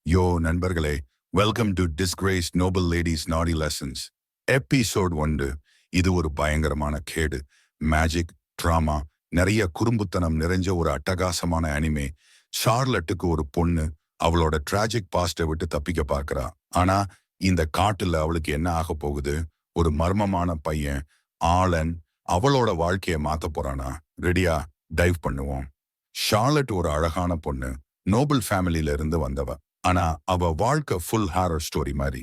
யோ நண்பர்களே, welcome to disgrace Nobel ladies நாடி lessons. Episode 1. இது ஒரு பயங்கரமான கேடு. மேஜிக், ட்ராமா, நிறைய குறும்புத்தனம் நிறைஞ்ச ஒரு அட்டகாசமான அனிமே. ஷார்லட்டுக்கு ஒரு பொண்ணு அவளோட டிராஜிக் பாஸ்டை விட்டு தப்பிக்க பார்க்கறா. ஆனா இந்த காட்டுல அவளுக்கு என்ன ஆக போகுது? ஒரு மர்மமான பையன் ஆலன் அவளோட வாழ்க்கையை மாத்த போறானா? ரெடியா? டைவ் பண்ணுவோம். ஷார்லட் ஒரு அழகான பொண்ணு, நோபல் ஃபேமிலியில இருந்து வந்தவ. ஆனா அவ வாழ்க்கை ஃபுல் ஹாரர் ஸ்டோரி மாதிரி.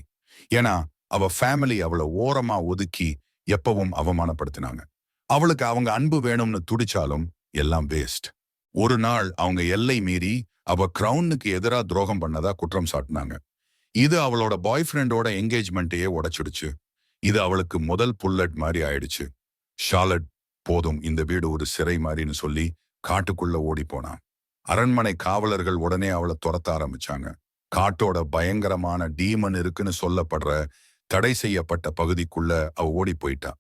ஏன்னா அவ ஃபேமிலி அவளை ஓரமா ஒதுக்கி எப்பவும் அவமானப்படுத்தினாங்க. அவளுக்கு அவங்க அன்பு வேணும்னு துடிச்சாலும் எல்லாம் வேஸ்ட். ஒரு நாள் அவங்க எல்லை மீறி அவ கிரவுனுக்கு எதிராக துரோகம் பண்ணதா குற்றம் சாட்டினாங்க. இது அவளோட பாய் ஃப்ரெண்டோட என்கேஜ்மெண்ட்டையே உடைச்சிடுச்சு. இது அவளுக்கு முதல் புல்லட் மாதிரி ஆயிடுச்சு. ஷார்லட், போதும், இந்த வீடு ஒரு சிறை மாதிரின்னு சொல்லி காட்டுக்குள்ள ஓடி போனான். அரண்மனை காவலர்கள் உடனே அவளை துரத்த ஆரம்பிச்சாங்க. காட்டோட பயங்கரமான டீமன் இருக்குன்னு சொல்லப்படுற தடை செய்யப்பட்ட பகுதிக்குள்ள அவ ஓடி போயிட்டா.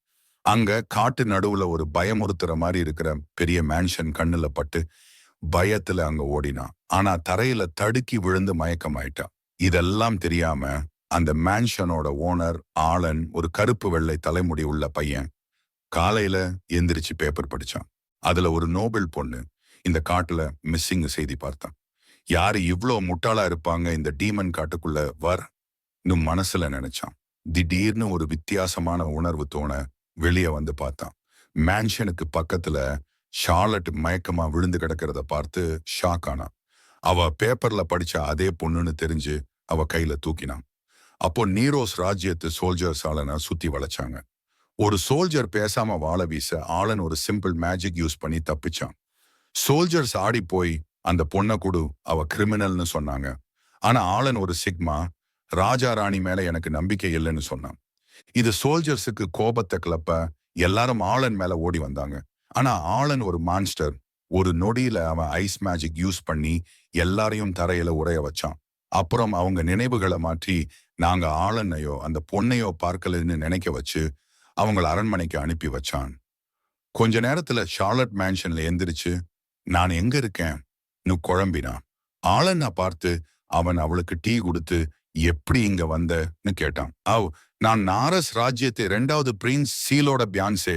அங்க காட்டு நடுவுல ஒரு பயமுறுத்துற மாதிரி இருக்கிற பெரிய மேன்ஷன் கண்ணுல பட்டு பயத்துல அங்க ஓடினா. ஆனா தரையில தடுக்கி விழுந்து மயக்கமாயிட்டா. இதெல்லாம் தெரியாம அந்த மேன்ஷனோட ஓனர் ஆலன், ஒரு கருப்பு வெள்ளை தலைமுடி உள்ள பையன், காலையில எந்திரிச்சு பேப்பர் படிச்சான். அதுல ஒரு நோபல் பொண்ணு இந்த காட்டுல மிஸ்ஸிங் செய்தி பார்த்தான். யாரு இவ்ளோ முட்டாளா இருப்பாங்க இந்த டீமன் காட்டுக்குள்ள இன்னும் மனசுல நினைச்சான். திடீர்னு ஒரு வித்தியாசமான உணர்வு தோண வெளியே வந்து பார்த்தான். மேன்ஷனுக்கு பக்கத்துல ஷார்லட் மயக்கமா விழுந்து கிடக்கிறத பார்த்து ஷாக் ஆனான். அவ பேப்பர்ல படிச்ச அதே பொண்ணுன்னு தெரிஞ்சு அவ கையில தூக்கினான். அப்போ நீரோஸ் ராஜ்யத்து சோல்ஜர்ஸ் ஆலனை சுத்தி வளைச்சாங்க. ஒரு சோல்ஜர் பேசாம வாழ வீச ஆலன் ஒரு சிம்பிள் மேஜிக் யூஸ் பண்ணி தப்பிச்சான். சோல்ஜர்ஸ் ஆடி போய் அந்த பொண்ணை கூடு, அவ கிரிமினல்னு சொன்னாங்க. ஆனா ஆலன் ஒரு சிக்மா, ராஜா ராணி மேல எனக்கு நம்பிக்கை இல்லைன்னு சொன்னான். இது சோல்ஜர்ஸுக்கு கோபத்தை கிளப்ப எல்லாரும் ஆலன் மேல ஓடி வந்தாங்க. ஆனா ஆலன் ஒரு மான்ஸ்டர். ஒரு நொடியில அவன் ஐஸ் மேஜிக் யூஸ் பண்ணி எல்லாரையும் தரையில உரைய வச்சான். அப்புறம் அவங்க நினைவுகளை மாற்றி நாங்க ஆலனையோ அந்த பொண்ணையோ பார்க்கலன்னு நினைக்க வச்சு அவங்கள அரண்மனைக்கு அனுப்பி வச்சான். கொஞ்ச நேரத்துல ஷார்லட் மேன்ஷன்ல எந்திரிச்சு, நான் எங்க இருக்கேன் குழம்பினான். ஆலனை பார்த்து அவன் அவளுக்கு டீ கொடுத்து, எப்படி இங்க வந்தன்னு கேட்டான். நான் நாரஸ் ராஜ்யத்தை 2வது பிரின்ஸ் சீலோட பியான்சே.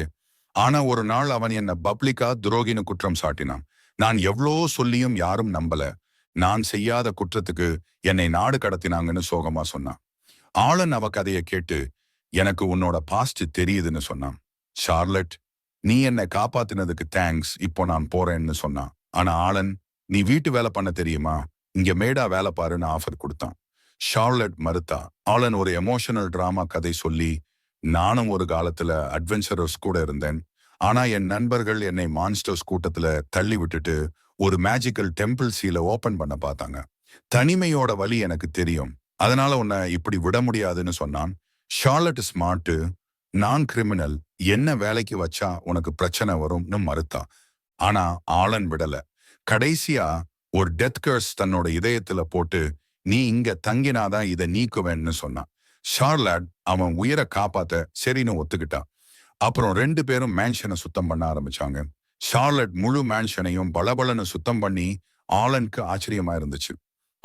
ஆனா ஒரு நாள் அவன் என்ன பப்ளிக்கா துரோகின்னு குற்றம் சாட்டினான். நான் எவ்வளோ சொல்லியும் யாரும் நம்பல. நான் செய்யாத குற்றத்துக்கு என்னை நாடு கடத்தினாங்கன்னு சோகமா சொன்னான். ஆலன் அவ கதையை கேட்டு, எனக்கு உன்னோட பாஸ்ட் தெரியுதுன்னு சொன்னான். ஷார்லட், நீ என்னை காப்பாத்தினதுக்கு தேங்க்ஸ், இப்போ நான் போறேன்னு சொன்னான். ஆனா ஆலன், நீ வீட்டு வேலை பண்ண தெரியுமா, இங்க மேடா வேலை பாருன்னு ஆஃபர் கொடுத்தான். ஷார்லட் மறுத்தா. ஆலன் ஒரு எமோஷனல் டிராமா கதை சொல்லி, நானும் ஒரு காலத்துல அட்வென்ச்சரர்ஸ் கூட இருந்தேன். ஆனா என் நண்பர்கள் என்னை மான்ஸ்டர்ஸ் கூட்டத்துல தள்ளி விட்டுட்டு ஒரு மேஜிக்கல் டெம்பிள் சீலை ஓபன் பண்ண பார்த்தாங்க. தனிமையோட வலி எனக்கு தெரியும், அதனால உன்னை இப்படி விட முடியாதுன்னு சொன்னான். ஷார்லட் ஸ்மார்ட்டு, நான் கிரிமினல், என்ன வேலைக்கு வச்சா உனக்கு பிரச்சனை வரும்னு மறுத்தா. ஆனா ஆலன் விடல. கடைசியா ஒரு டெத் கர்ஸ் தன்னோட இதயத்துல போட்டு, நீ இங்க தங்கினாதான் இதை நீக்குவேன்னு சொன்னான். ஷார்லட் அவன் உயிரை காப்பாத்த சரின்னு ஒத்துக்கிட்டான். அப்புறம் 2 பேரும் மேன்ஷனை சுத்தம் பண்ண ஆரம்பிச்சாங்க. ஷார்லட் முழு மேன்ஷனையும் பளபளன்னு சுத்தம் பண்ணி ஆலனுக்கு ஆச்சரியமா இருந்துச்சு.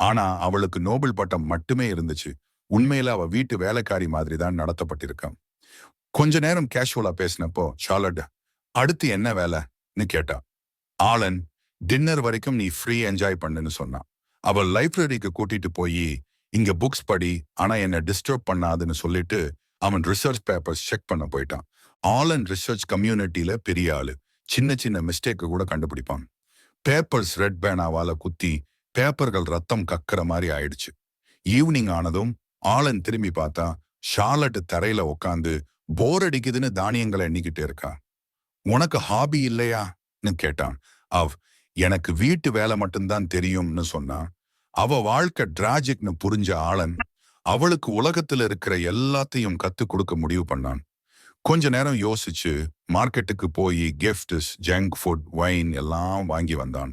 ஆனா அவளுக்கு நோபல் பட்டம் மட்டுமே இருந்துச்சு. உண்மையில அவ வீட்டு வேலைக்காரி மாதிரி தான் நடத்தப்பட்டிருக்கான். கொஞ்ச நேரம் கேஷுவலா பேசினப்போ ஷார்லட், அடுத்து என்ன வேலைன்னு கேட்டா. ஆலன், டின்னர் வரைக்கும் நீ ஃப்ரீ என்ஜாய் பண்ணுன்னு சொன்னான். அவள் லைப்ரரிக்கு கூட்டிட்டு போய், இங்க புக்ஸ் படி, ஆனா என்ன டிஸ்டர்ப் பண்ணாதுன்னு சொல்லிட்டு அவன் ரிசர்ச் பேப்பர்ஸ் செக் பண்ண போயிட்டான். ஆலன் ரிசர்ச் கம்யூனிட்டியில பெரிய ஆளு. சின்ன சின்ன மிஸ்டேக்கு கூட கண்டுபிடிப்பான். பேப்பர்ஸ் ரெட் பேனாவால குத்தி பேப்பர்கள் ரத்தம் கக்கிற மாதிரி ஆயிடுச்சு. ஈவினிங் ஆனதும் ஆலன் திரும்பி பார்த்தா ஷார்லட் தரையில உட்காந்து போர் அடிக்குதுன்னு தானியங்களை எண்ணிக்கிட்டே இருக்கா. உனக்கு ஹாபி இல்லையான்னு கேட்டான். எனக்கு வீட்டு வேலை மட்டும்தான் தெரியும்னு சொன்னா. அவ வாழ்க்கை டிராஜிக்னு புரிஞ்ச ஆலன் அவளுக்கு உலகத்துல இருக்கிற எல்லாத்தையும் கத்து கொடுக்க முடிவு பண்ணான். கொஞ்ச நேரம் யோசிச்சு மார்க்கெட்டுக்கு போய் கிஃப்ட்ஸ், ஜங்க் ஃபுட், வைன் எல்லாம் வாங்கி வந்தான்.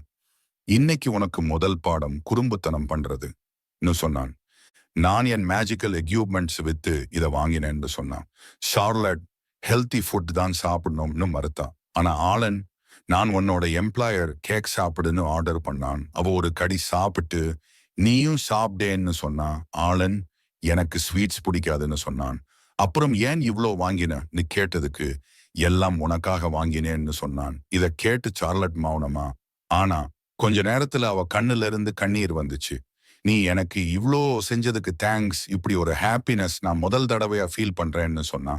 இன்னைக்கு உனக்கு முதல் பாடம் குறும்புத்தனம் பண்றதுன்னு சொன்னான். நான் என் மேஜிக்கல் எக்யூப்மெண்ட்ஸ் வித்து இதை வாங்கினேன்னு சொன்னான். ஷார்லட் ஹெல்த்தி ஃபுட் தான் சாப்பிடணும்னு மறுத்தான். ஆனா ஆலன், நான் உன்னோட எம்ப்ளாயர் கேக் சாப்பிடுன்னு ஆர்டர் பண்ணான். அவ ஒரு கடி சாப்பிட்டு நீயும் சாப்பிட்டேன்னு சொன்னா ஆளன் எனக்கு ஸ்வீட்ஸ் பிடிக்காதுன்னு சொன்னான். அப்புறம் ஏன் இவ்ளோ வாங்கினன்னு கேட்டதுக்கு எல்லாம் உனக்காக வாங்கினேன்னு சொன்னான். இத கேட்டு சார்லட் மௌனமா. ஆனா கொஞ்ச நேரத்துல அவ கண்ணுல இருந்து கண்ணீர் வந்துச்சு. நீ எனக்கு இவ்ளோ செஞ்சதுக்கு தேங்க்ஸ், இப்படி ஒரு ஹாப்பினஸ் நான் முதல் தடவையா ஃபீல் பண்றேன்னு சொன்னா.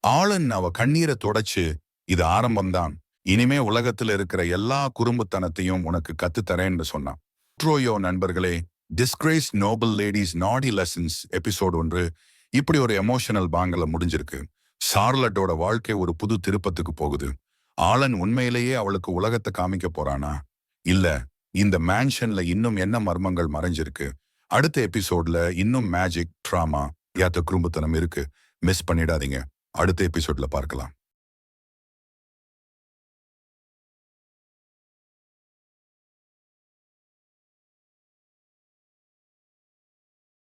ஆளன் அவ கண்ணீரை தொடச்சு, இது ஆரம்பம்தான், இனிமே உலகத்துல இருக்கிற எல்லா குறும்புத்தனத்தையும் உனக்கு கத்துத்தரேன்னு சொன்னான். ட்ரோயோ நண்பர்களே, டிஸ்கிரேஸ் நோபல் லேடிஸ் நாடி லெசன்ஸ் எபிசோட் 1 இப்படி ஒரு எமோஷனல் பாங்கல முடிஞ்சிருக்கு. சார்லட்டோட வாழ்க்கை ஒரு புது திருப்பத்துக்கு போகுது. ஆளன் உண்மையிலேயே அவளுக்கு உலகத்தை காமிக்க போறானா, இல்ல இந்த மேன்ஷன்ல இன்னும் என்ன மர்மங்கள் மறைஞ்சிருக்கு? அடுத்த எபிசோட்ல இன்னும் மேஜிக், ட்ராமா, யாத்த குறும்புத்தனம் இருக்கு. மிஸ் பண்ணிடாதீங்க. அடுத்த எபிசோட்ல பார்க்கலாம்.